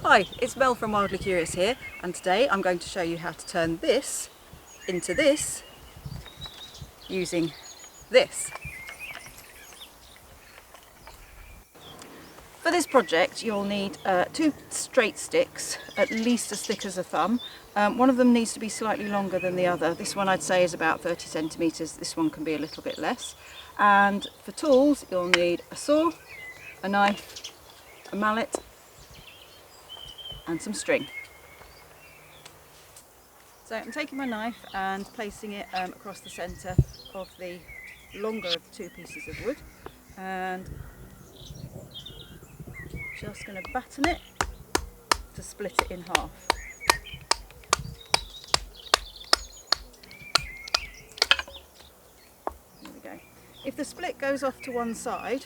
Hi, it's Mel from Wildly Curious here, and today I'm going to show you how to turn this into this using this. For this project you'll need two straight sticks, at least as thick as a thumb. One of them needs to be slightly longer than the other. This one I'd say is about 30 centimetres, this one can be a little bit less. And for tools you'll need a saw, a knife, a mallet and some string. So I'm taking my knife and placing it across the centre of the longer of the two pieces of wood, and just going to batten it to split it in half. There we go. If the split goes off to one side,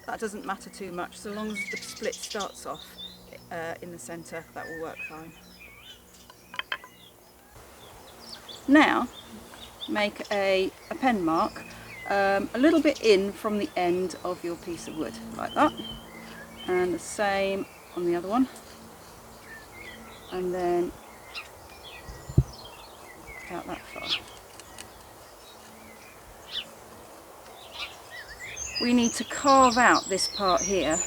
that doesn't matter too much, so long as the split starts off in the centre, that will work fine. Now make a pen mark a little bit in from the end of your piece of wood, like that, and the same on the other one, and then out that far. We need to carve out this part here,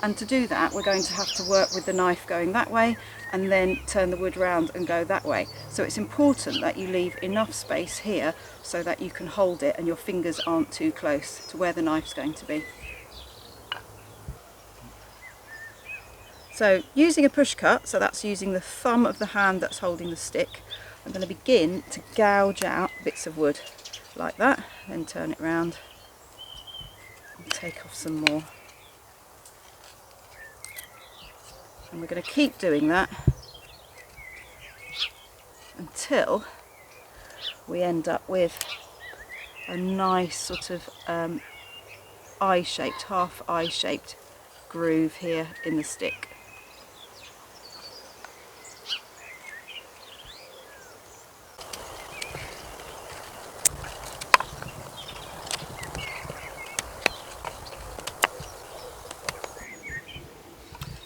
and to do that we're going to have to work with the knife going that way and then turn the wood round and go that way. So it's important that you leave enough space here so that you can hold it and your fingers aren't too close to where the knife's going to be. So using a push cut, so that's using the thumb of the hand that's holding the stick, I'm going to begin to gouge out bits of wood like that, then turn it round and take off some more. And we're going to keep doing that until we end up with a nice sort of eye-shaped, half eye-shaped groove here in the stick.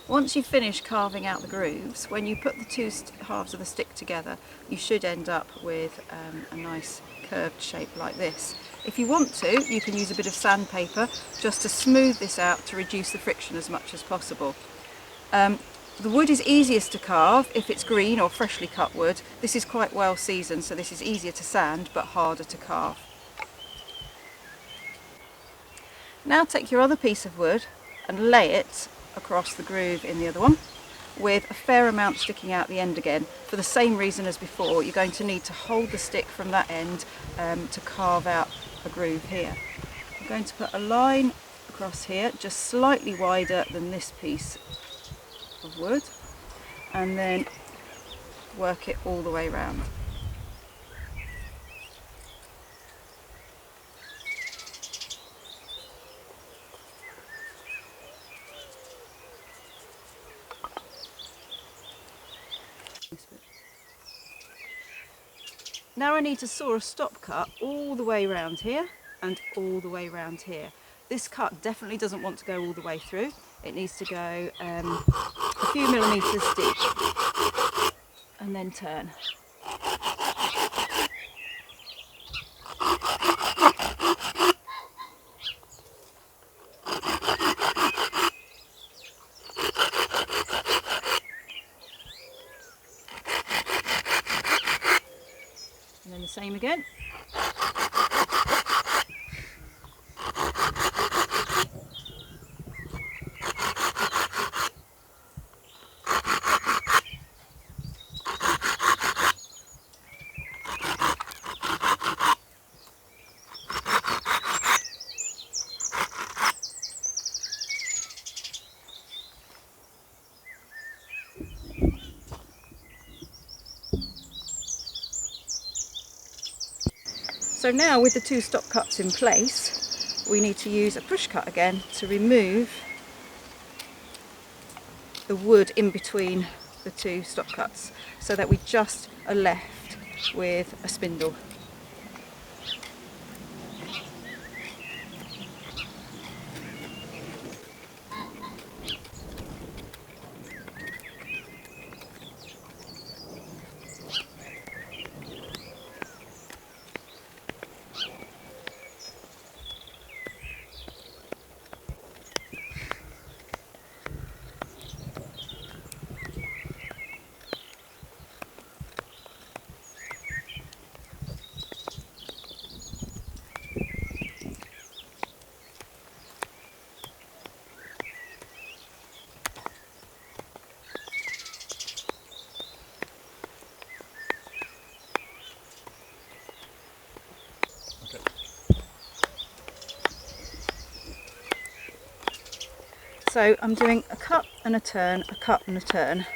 Once you've finished carving out the grooves, when you put the two halves of the stick together, you should end up with a nice curved shape like this. If you want to, you can use a bit of sandpaper just to smooth this out to reduce the friction as much as possible. The wood is easiest to carve if it's green or freshly cut wood. This is quite well seasoned, so this is easier to sand but harder to carve. Now take your other piece of wood and lay it across the groove in the other one, with a fair amount sticking out the end again. For the same reason as before, you're going to need to hold the stick from that end to carve out a groove here. I'm going to put a line across here, just slightly wider than this piece of wood, and then work it all the way around. Now I need to saw a stop cut all the way around here and all the way around here. This cut definitely doesn't want to go all the way through. It needs to go a few millimetres deep and then turn. And then the same again. So now with the two stop cuts in place, we need to use a push cut again to remove the wood in between the two stop cuts, so that we just are left with a spindle. So I'm doing a cut and a turn, a cut and a turn,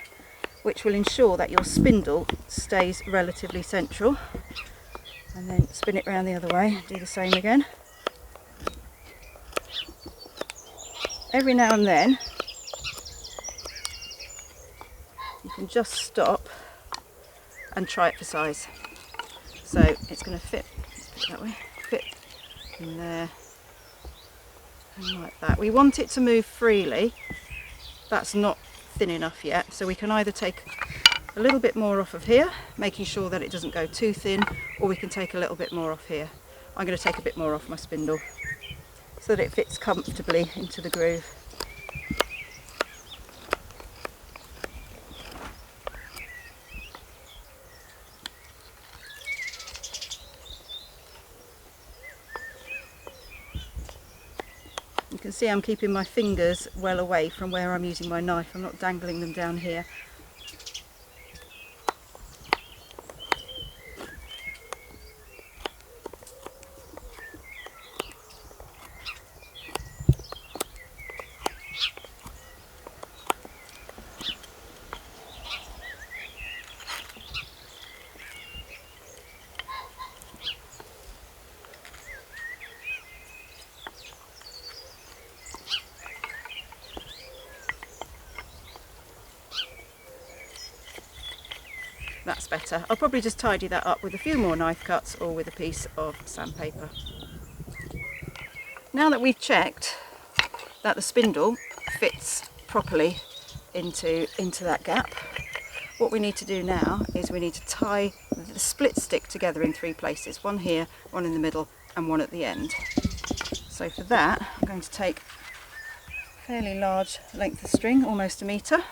which will ensure that your spindle stays relatively central. And then spin it round the other way, do the same again. Every now and then you can just stop and try it for size. So it's going to fit, let's put it that way, fit in there and like that. We want it to move freely. That's not thin enough yet, so we can either take a little bit more off of here, making sure that it doesn't go too thin, or we can take a little bit more off here. I'm going to take a bit more off my spindle so that it fits comfortably into the groove. You can see I'm keeping my fingers well away from where I'm using my knife. I'm not dangling them down here. That's better. I'll probably just tidy that up with a few more knife cuts or with a piece of sandpaper. Now that we've checked that the spindle fits properly into that gap, what we need to do now is we need to tie the split stick together in 3 places. One here, one in the middle and one at the end. So for that I'm going to take a fairly large length of string, almost 1 metre.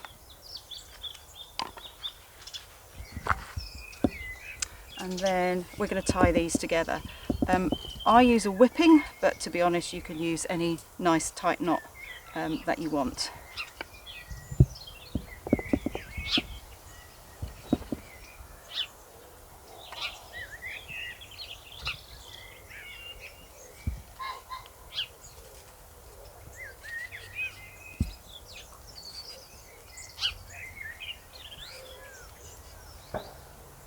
And then we're going to tie these together. I use a whipping, but to be honest you can use any nice tight knot that you want.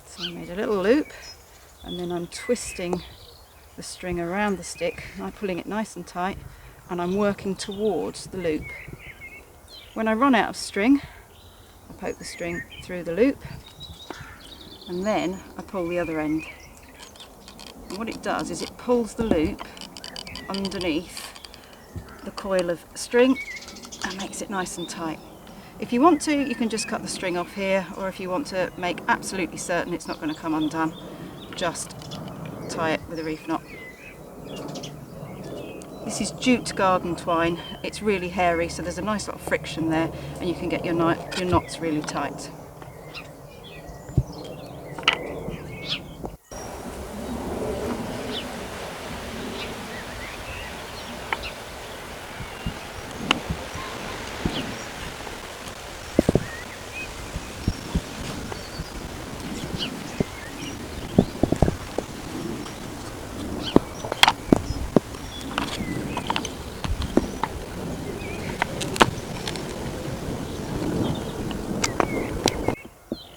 So I made a little loop and then I'm twisting the string around the stick. I'm pulling it nice and tight and I'm working towards the loop. When I run out of string, I poke the string through the loop and then I pull the other end. And what it does is it pulls the loop underneath the coil of string and makes it nice and tight. If you want to, you can just cut the string off here, or if you want to make absolutely certain it's not going to come undone, just tie it with a reef knot. This is jute garden twine. It's really hairy, so there's a nice lot of friction there and you can get your knots really tight.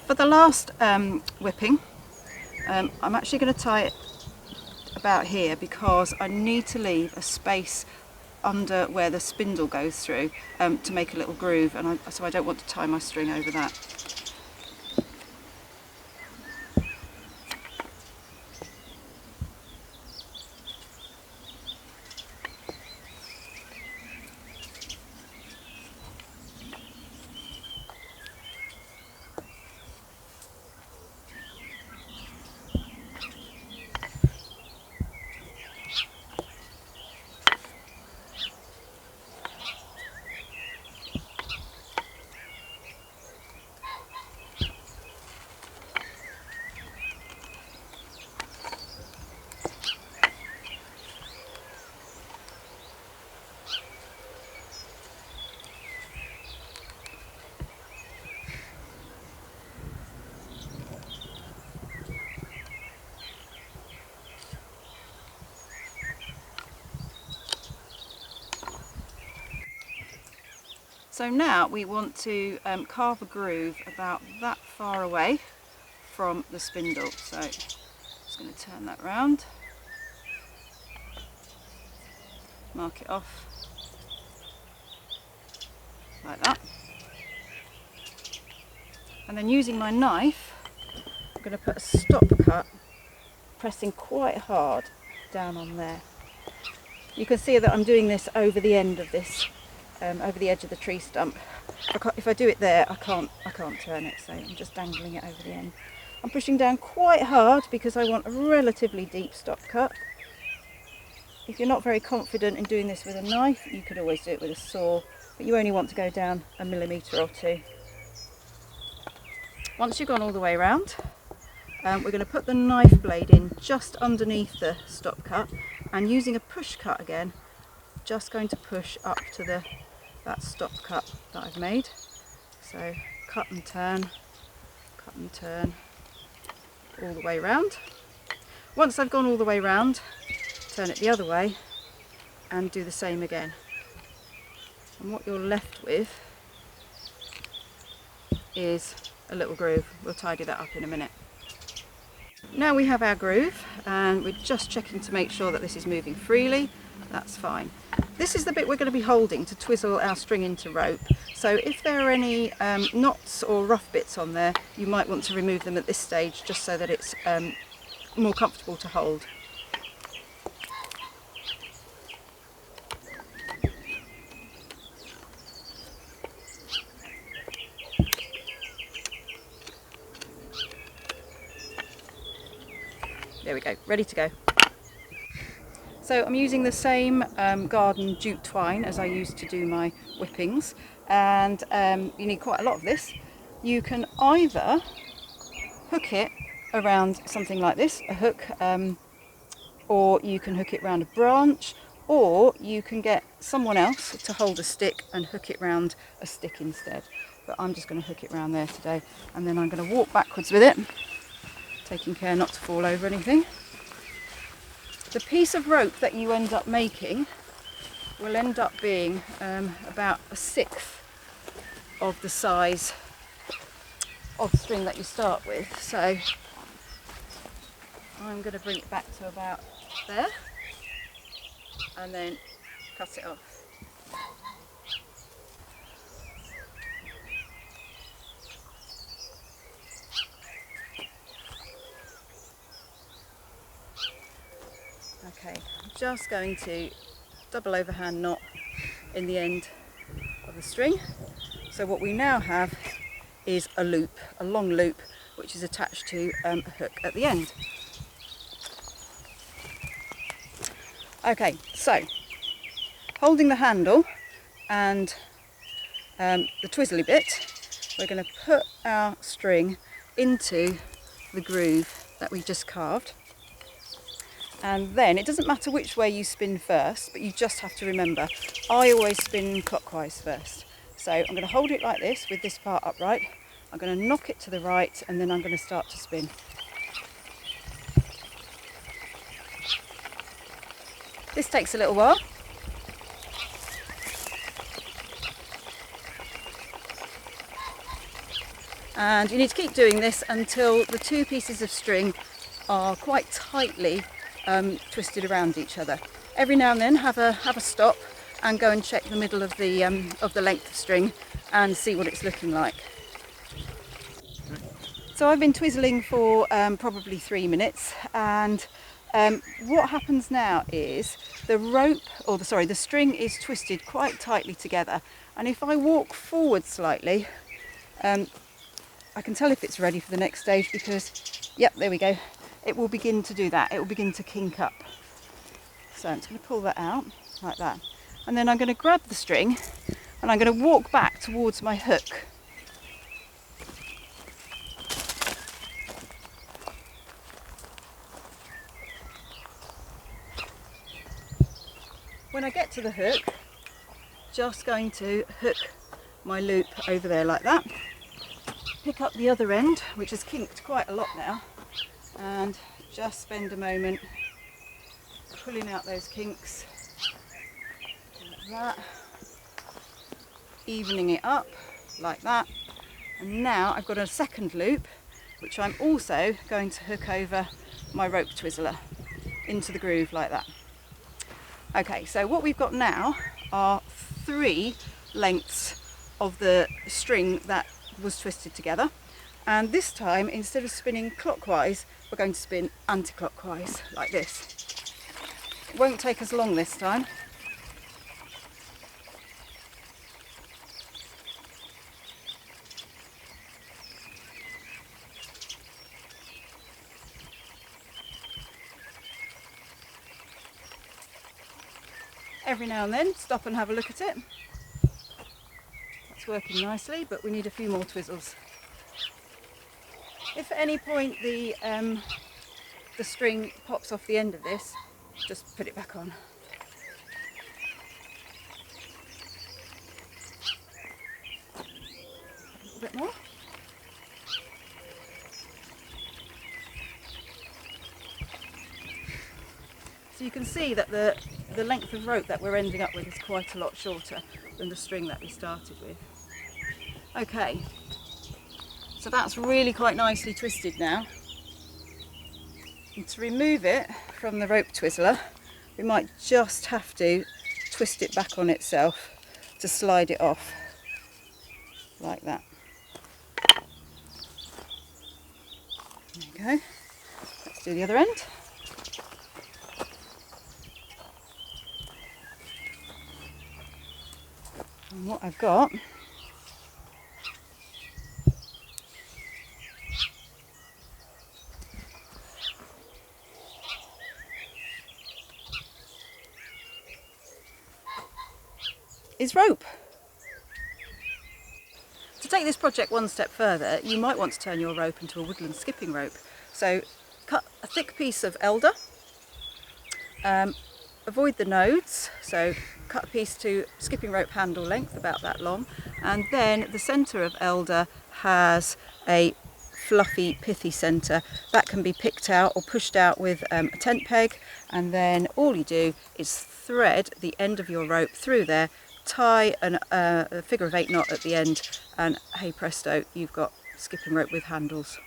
For the last whipping, I'm actually going to tie it about here because I need to leave a space under where the spindle goes through to make a little groove, and so I don't want to tie my string over that. So now we want to carve a groove about that far away from the spindle. So I'm just going to turn that round, mark it off like that, and then using my knife I'm going to put a stop cut, pressing quite hard down on there. You can see that I'm doing this over the end of this, over the edge of the tree stump. If I do it there, I can't turn it, so I'm just dangling it over the end. I'm pushing down quite hard because I want a relatively deep stop cut. If you're not very confident in doing this with a knife, you could always do it with a saw, but you only want to go down 1 millimetre or 2. Once you've gone all the way around, we're going to put the knife blade in just underneath the stop cut, and using a push cut again, just going to push up to that stop cut that I've made. So cut and turn all the way around. Once I've gone all the way around, turn it the other way and do the same again. And what you're left with is a little groove. We'll tidy that up in a minute. Now we have our groove, and we're just checking to make sure that this is moving freely. That's fine. This is the bit we're going to be holding to twizzle our string into rope. So if there are any knots or rough bits on there, you might want to remove them at this stage, just so that it's more comfortable to hold. There we go, ready to go. So I'm using the same garden jute twine as I used to do my whippings, and you need quite a lot of this. You can either hook it around something like this, a hook, or you can hook it around a branch, or you can get someone else to hold a stick and hook it round a stick instead. But I'm just going to hook it round there today, and then I'm going to walk backwards with it, taking care not to fall over anything. The piece of rope that you end up making will end up being about 1/6 of the size of string that you start with. So I'm going to bring it back to about there and then cut it off. Okay, I'm just going to double overhand knot in the end of the string. So what we now have is a loop, a long loop, which is attached to a hook at the end. Okay, so holding the handle and the twizzly bit, we're going to put our string into the groove that we just carved. And then it doesn't matter which way you spin first, but you just have to remember, I always spin clockwise first. So I'm going to hold it like this with this part upright. I'm going to knock it to the right, and then I'm going to start to spin. This takes a little while. And you need to keep doing this until the two pieces of string are quite tightly twisted around each other. Every now and then have a stop and go and check the middle of the length of string and see what it's looking like. So I've been twizzling for probably 3 minutes, and what happens now is the string is twisted quite tightly together, and if I walk forward slightly, I can tell if it's ready for the next stage because, yep, there we go. It will begin to do that. It will begin to kink up. So I'm just going to pull that out like that. And then I'm going to grab the string and I'm going to walk back towards my hook. When I get to the hook, just going to hook my loop over there like that. Pick up the other end, which has kinked quite a lot now, and just spend a moment pulling out those kinks like that. evening it up like that. And now I've got a second loop, which I'm also going to hook over my rope twizzler into the groove like that. Okay, so what we've got now are 3 lengths of the string that was twisted together, and this time, instead of spinning clockwise, we're going to spin anti-clockwise like this. It won't take us long this time. Every now and then stop and have a look at it. That's working nicely, but we need a few more twizzles. If at any point the string pops off the end of this, just put it back on. A little bit more. So you can see that the length of rope that we're ending up with is quite a lot shorter than the string that we started with. Okay, so that's really quite nicely twisted now. And to remove it from the rope twizzler, we might just have to twist it back on itself to slide it off, like that. There you go. Let's do the other end. And what I've got is rope. To take this project one step further, you might want to turn your rope into a woodland skipping rope. So cut a thick piece of elder, avoid the nodes, so cut a piece to skipping rope handle length, about that long, and then the centre of elder has a fluffy, pithy centre that can be picked out or pushed out with a tent peg, and then all you do is thread the end of your rope through there, tie a figure of 8 knot at the end, and hey presto, you've got skipping rope with handles.